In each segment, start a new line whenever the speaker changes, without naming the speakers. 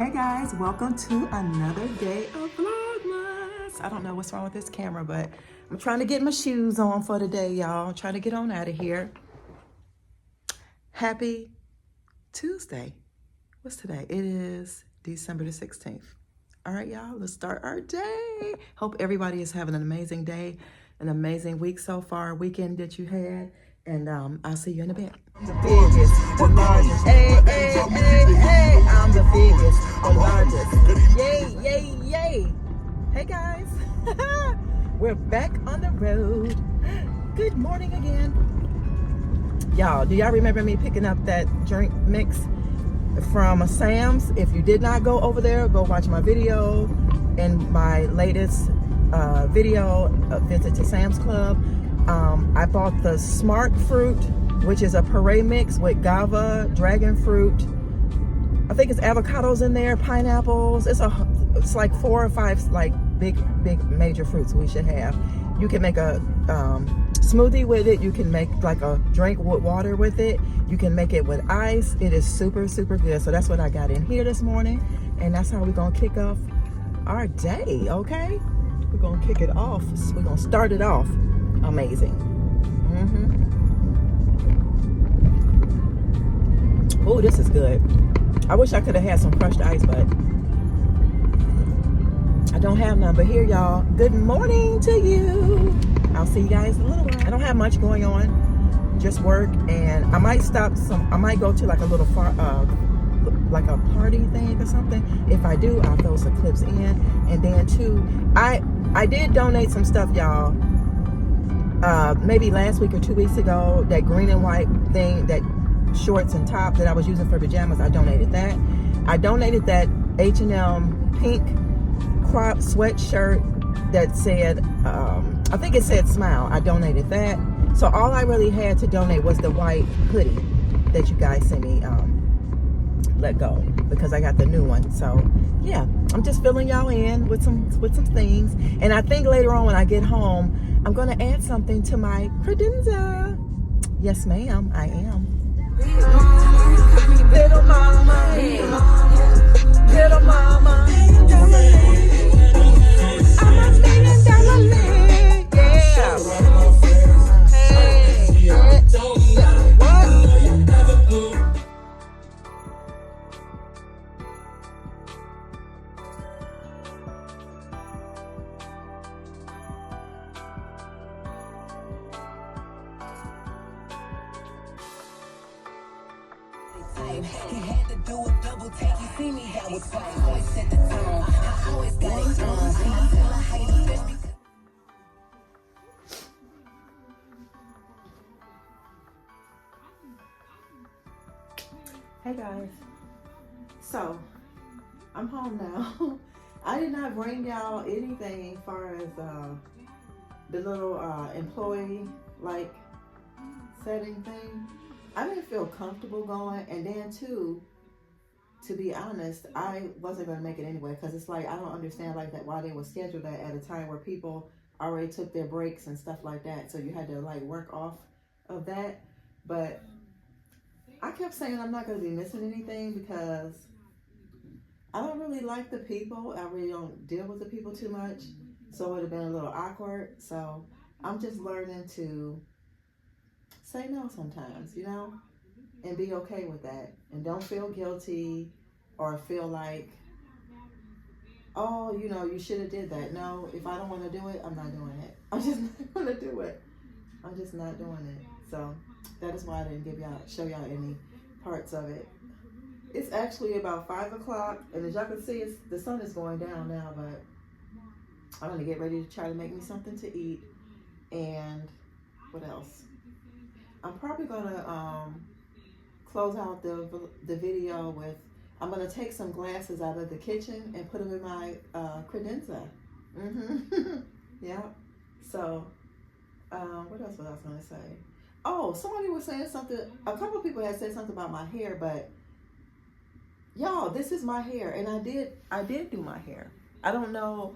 Hey guys, welcome to another day of Vlogmas. I don't know what's wrong with this camera, but I'm trying to get my shoes on for the day, y'all. I'm trying to get on out of here. Happy Tuesday. What's today? It is December the 16th. All right, y'all, let's start our day. Hope everybody is having an amazing day, an amazing week so far, weekend that you had. And I'll see you in a bit. The biggest, the largest, hey, hey, hey, hey, I'm the biggest, the largest, yay, yay, yay. Hey guys, we're back on the road. Good morning again. Y'all, do y'all remember me picking up that drink mix from Sam's? If you did not go over there, go watch my video and my latest video, visit to Sam's Club. I bought the Smart Fruit, which is a puree mix with guava, dragon fruit. I think it's avocados in there, pineapples. It's like 4 or 5 like big major fruits we should have. You can make a smoothie with it. You can make like a drink with water with it. You can make it with ice. It is super good. So that's what I got in here this morning, and that's how we're gonna kick off our day. Okay, we're gonna kick it off. We're gonna start it off amazing. Oh, this is good. I wish I could have had some crushed ice, but I don't have none. But here, y'all, good morning to you. I'll see you guys in a little while. I don't have much going on, just work, and I might I might go to like a little like a party thing or something. If I do, I'll throw some clips in. And then too, I did donate some stuff, y'all. Maybe last week or 2 weeks ago, that green and white thing, that shorts and top that I was using for pajamas, I donated that. I donated that H&M pink crop sweatshirt that said, I think it said smile. I donated that. So all I really had to donate was the white hoodie that you guys sent me, let go, because I got the new one. So yeah, I'm just filling y'all in with some things. And I think later on when I get home, I'm gonna add something to my credenza. Yes, ma'am, I am. Little mama, little mama, I'm a $1 million lady, yeah. Hey, what?
He had to do a double take. You see me how it's like. Always set the tone. I always got it on. And I tell her how you best because.
Hey guys, so I'm home now. I did not bring y'all anything as far as the little employee like setting thing. I didn't feel comfortable going, and then too, to be honest, I wasn't going to make it anyway, because it's like I don't understand like that why they were scheduled that at a time where people already took their breaks and stuff like that, so you had to like work off of that. But I kept saying I'm not going to be missing anything because I don't really like the people. I really don't deal with the people too much, so it would have been a little awkward. So I'm just learning to say no sometimes, you know, and be okay with that, and don't feel guilty or feel like, oh, you know, you should have did that. No, if I don't want to do it, I'm not doing it. I'm just not going to do it. I'm just not doing it. So that is why I didn't show y'all any parts of it. It's actually about 5 o'clock, and as y'all can see, the sun is going down now, but I'm going to get ready to try to make me something to eat. And what else? I'm probably gonna close out the video with, I'm gonna take some glasses out of the kitchen and put them in my credenza. Yeah. So what else was I gonna say? Oh, somebody was saying something. A couple of people had said something about my hair, but y'all, this is my hair, and I did do my hair. I don't know.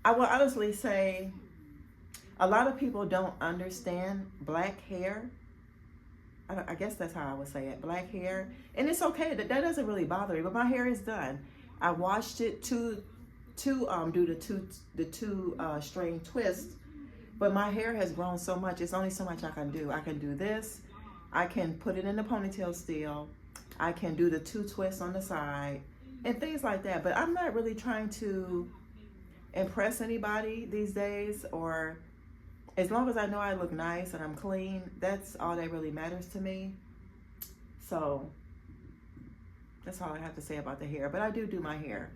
I will honestly say, a lot of people don't understand black hair. I guess that's how I would say it, black hair. And it's okay, that doesn't really bother me, but my hair is done. I washed it to do the two string twist, but my hair has grown so much. It's only so much I can do. I can do this. I can put it in the ponytail still. I can do the two twists on the side and things like that. But I'm not really trying to impress anybody these days, or as long as I know I look nice and I'm clean, that's all that really matters to me. So that's all I have to say about the hair. But I do my hair.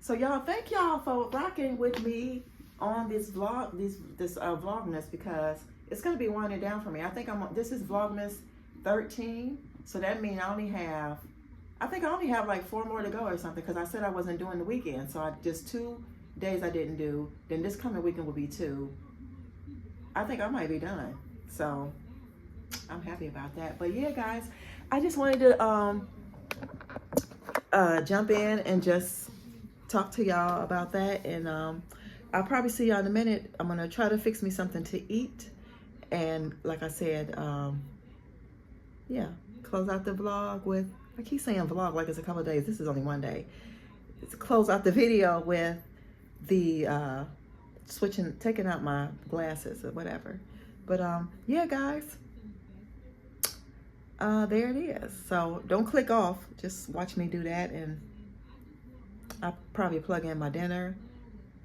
So y'all, thank y'all for rocking with me on this vlog, this Vlogmas, because it's gonna be winding down for me. I think this is Vlogmas 13, so that means I think I only have like 4 more to go or something, because I said I wasn't doing the weekend, so just 2 days I didn't do. Then this coming weekend will be 2. I think I might be done, so I'm happy about that. But yeah, guys, I just wanted to jump in and just talk to y'all about that, and I'll probably see y'all in a minute. I'm gonna try to fix me something to eat, and like I said, yeah, close out the vlog with, I keep saying vlog like it's a couple of days. This is only 1 day. It's close out the video with the taking out my glasses or whatever. But yeah, guys, there it is. So don't click off, just watch me do that, and I'll probably plug in my dinner.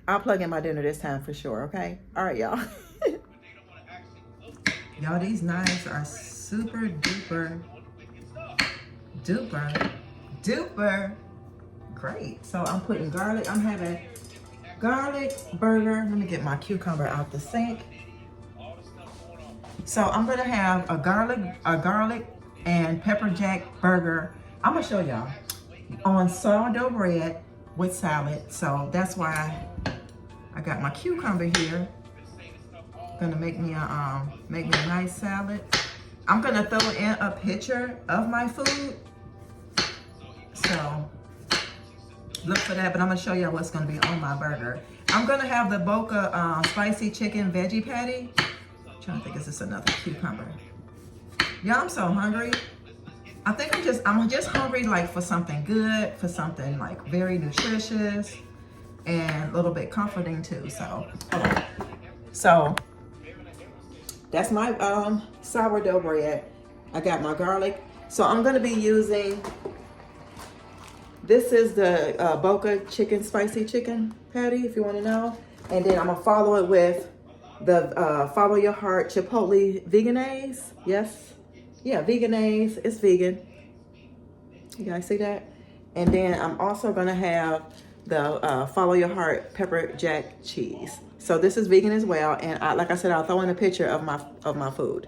I'll plug in my dinner this time for sure, okay? All right, y'all. Y'all, these knives are super duper great. So I'm putting garlic. I'm having garlic burger. Let me get my cucumber out the sink. So I'm gonna have a garlic and pepper jack burger. I'm gonna show y'all on sourdough bread with salad. So that's why I got my cucumber here. Gonna make me a nice salad. I'm gonna throw in a picture of my food. So look for that, but I'm gonna show y'all what's gonna be on my burger. I'm gonna have the Boca spicy chicken veggie patty. I'm trying to think, is this another cucumber? Y'all, I'm so hungry. I think I'm just hungry, like for something good, for something like very nutritious and a little bit comforting too. So hold on. So that's my sourdough bread. I got my garlic. So I'm gonna be using, this is the Boca chicken spicy chicken patty, if you want to know. And then I'm gonna follow it with the Follow Your Heart Chipotle Vlgms. Yes, yeah, Vlgms. It's vegan. You guys see that? And then I'm also gonna have the Follow Your Heart pepper jack cheese. So this is vegan as well. And like I said, I'll throw in a picture of my food.